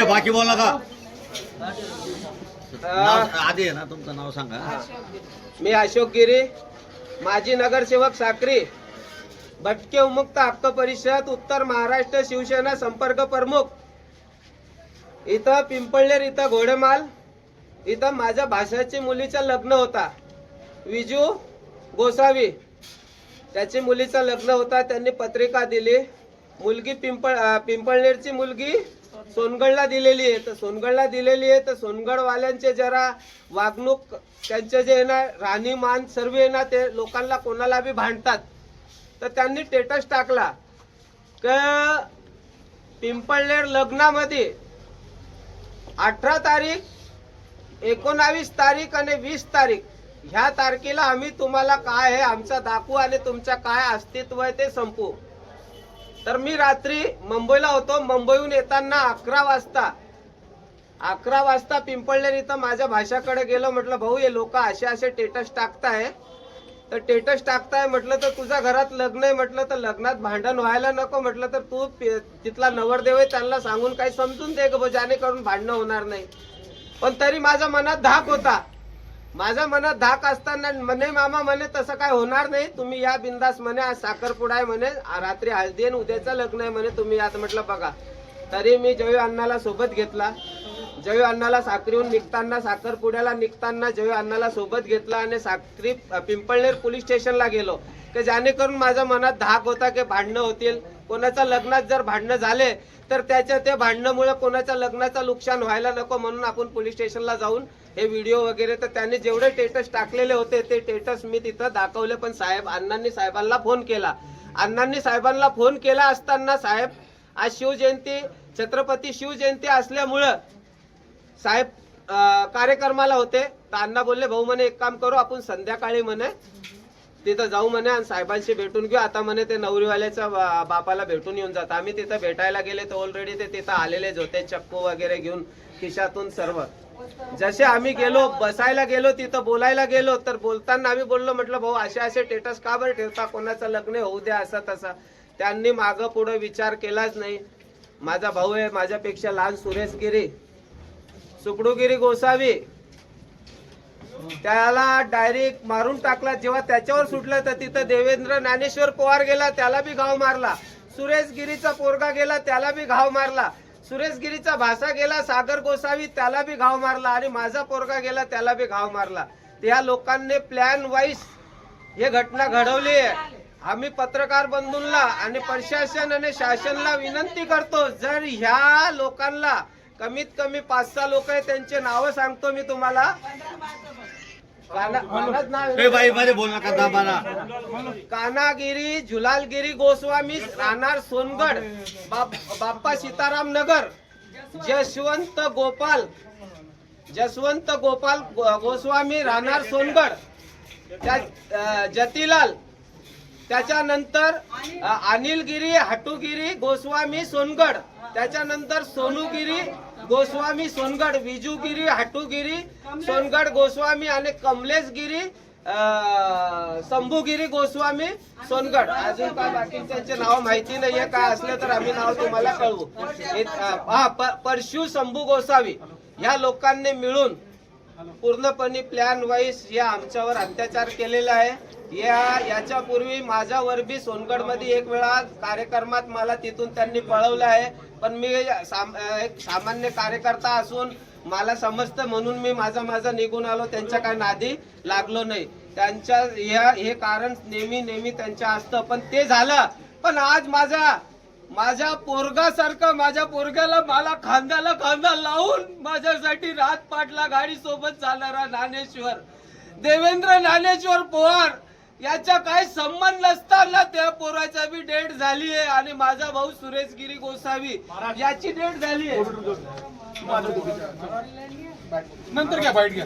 बाकी बोला का आधी आहे ना तुमचं नाव सांगा। मी अशोक गिरी, माजी नगरसेवक साक्री, भटके उमुक्त हक्क परिषद उत्तर महाराष्ट्र शिवसेना संपर्क प्रमुख। इथं पिंपळनेर इथं घोडेमाल इथं माझ्या भाषाची मुलीचं लग्न होता, विजू गोसावी त्याची मुलीचं लग्न होता। त्यांनी पत्रिका दिली, मुलगी पिंपळनेरची मुलगी सोनगडला दिलेली आहे। तर सोनगडला दिलेली आहे तर सोनगडवाल्यांचे जरा वागणूक त्यांचे जे आहे ना राहणीमान सर्व आहे ना ते लोकांना कोणाला बी भांडतात। तर त्यांनी स्टेटस टाकला की पिंपळनेर लग्नामध्ये 18 तारीख, 19 तारीख आणि 20 तारीख ह्या तारखेला आम्ही तुम्हाला काय आहे आमचा दाखवू आणि तुमचा काय अस्तित्व आहे ते संपू। तर मी रात्री मुंबईला होतो, मुंबईहून येताना 11 वाजता पिंपळनेर इथं माझ्या भाषाकडे गेलो। म्हटलं भाऊ हे लोक असे स्टेटस टाकताय, तर स्टेटस टाकताय म्हटलं तर तुझ्या घरात लग्न आहे म्हटलं तर लग्नात भांडण व्हायला नको म्हटलं तर तू तिथला नवरदेव आहे त्यांना सांगून काही समजून दे ग जेणेकरून भांडणं होणार नाही। पण तरी माझ्या मनात धाक होता, माझ्या मनात धाक असताना म्हणे मामा म्हणे तसं काय होणार नाही, तुम्ही या बिंदास म्हणे, आज साखरपुडा आहे म्हणे, रात्री हळदी आणि उद्याचं लग्न आहे म्हणे, तुम्ही यात म्हटलं बघा। तरी मी जयू अण्णाला सोबत घेतला, जयू अण्णाला साक्रीहून निघताना साखरपुड्याला निघताना जयू अण्णाला सोबत घेतला आणि साक्री पिंपळनेर पोलीस स्टेशनला गेलो की जेणेकरून माझ्या मनात धाक होता की भांडणं होतील, कोणाच्या लग्नात जर भांडणं झाले तर त्याच्या त्या भांडणामुळे कोणाच्या लग्नाचं नुकसान व्हायला नको म्हणून आपण पोलीस स्टेशनला जाऊन हे व्हिडिओ वगैरे। तर त्यांनी जेवढे स्टेटस टाकलेले होते ते स्टेटस मी तिथं दाखवले। पण अण्णांनी साहेबांना फोन केला, अण्णांनी साहेबांना फोन केला असताना साहेब आज शिवजयंती छत्रपती शिवजयंती असल्यामुळं साहेब कार्यक्रमाला होते। तर अण्णा बोलले भाऊ म्हणे एक काम करू आपण संध्याकाळी म्हणे तिथं जाऊ म्हणे आणि साहेबांशी भेटून घेऊ। आता म्हणे ते नवरीवाल्याच्या बापाला भेटून येऊन जात। आम्ही तिथं भेटायला गेले तर ऑलरेडी ते तिथं आलेलेच होते, चक्कू वगैरे घेऊन खिशातून सर्व। जसे आम्ही गेलो बसायला गेलो तिथं बोलायला गेलो तर बोलताना आम्ही बोललो म्हटलं भाऊ असे स्टेटस का बरं ठेवता, कोणाचं लग्न होऊ द्या असं तसं। त्यांनी मागं पुढे विचार केलाच नाही। माझा भाऊ आहे माझ्यापेक्षा लहान सुरेश गिरी, सुकडूगिरी गोसावी, त्याला डायरेक्ट मारून टाकला। जेव्हा त्याच्यावर सुटलं तर तिथं देवेंद्र ज्ञानेश्वर पवार गेला, त्याला बी घाव मारला। सुरेश गिरीचा पोरगा गेला, त्याला बी घाव मारला। सुरेश गिरीचा भाषा गेला सागर गोसावी, त्याला बी घाव मारला आणि माझा पोरगा गेला त्याला बी घाव मारला। त्या लोकांनी प्लॅन वाईज हे घटना घडवली आहे। आम्ही पत्रकार बंधूंना आणि प्रशासन आणि शासनाला विनंती करतो, जर ह्या लोकांना कमीत कमी 5-6 लोक आहे त्यांचे नाव सांगतो मी तुम्हाला। कानागिरी झुलालगिरी गोस्वामी राहणार सोनगड, बाप्पा सीताराम नगर, जसवंत गोपाल गोस्वामी राहणार सोनगड, जतीलाल, त्याच्यानंतर अनिलगिरी हटुगिरी गोस्वामी सोनगड, त्याच्यानंतर सोनूगिरी गोस्वामी सोनगड, विजूगिरी हटुगिरी सोनगड गोस्वामी आणि कमलेशगिरी शंभूगिरी गोस्वामी सोनगड। अजून काय बाकी त्यांचे नाव माहिती नाहीये, काय असलं तर आम्ही नाव तुम्हाला कळवू। परशु शंभू गोसावी ह्या लोकांनी मिळून पूर्णपणे प्लॅन वाईज या आमच्यावर अत्याचार केलेला आहे। याच्यापूर्वी माझ्यावर बी सोनगड मध्ये एक वेळा कार्यक्रमात मला तिथून त्यांनी पळवलं आहे, पण मी एक सामान्य कार्यकर्ता असून मला समजतं म्हणून मी माझा निघून आलो, त्यांच्या काय नादी लागलो नाही। त्यांच्या हे कारण नेहमी त्यांच्या असतं, पण ते झालं। पण आज माझ्या पोरगासारखं माझ्या पोरग्याला मला खांद्याला खांदा लावून माझ्यासाठी रात पाटला गाडी सोबत चालणारा ज्ञानेश्वर देवेंद्र ज्ञानेश्वर पवार याचा काही संबंध नसताना त्या पोराचा बी डेट झाली आहे आणि माझा भाऊ सुरेश गिरी गोसावी याची डेट झाली आहे। नंतर घ्या बाईट घ्या।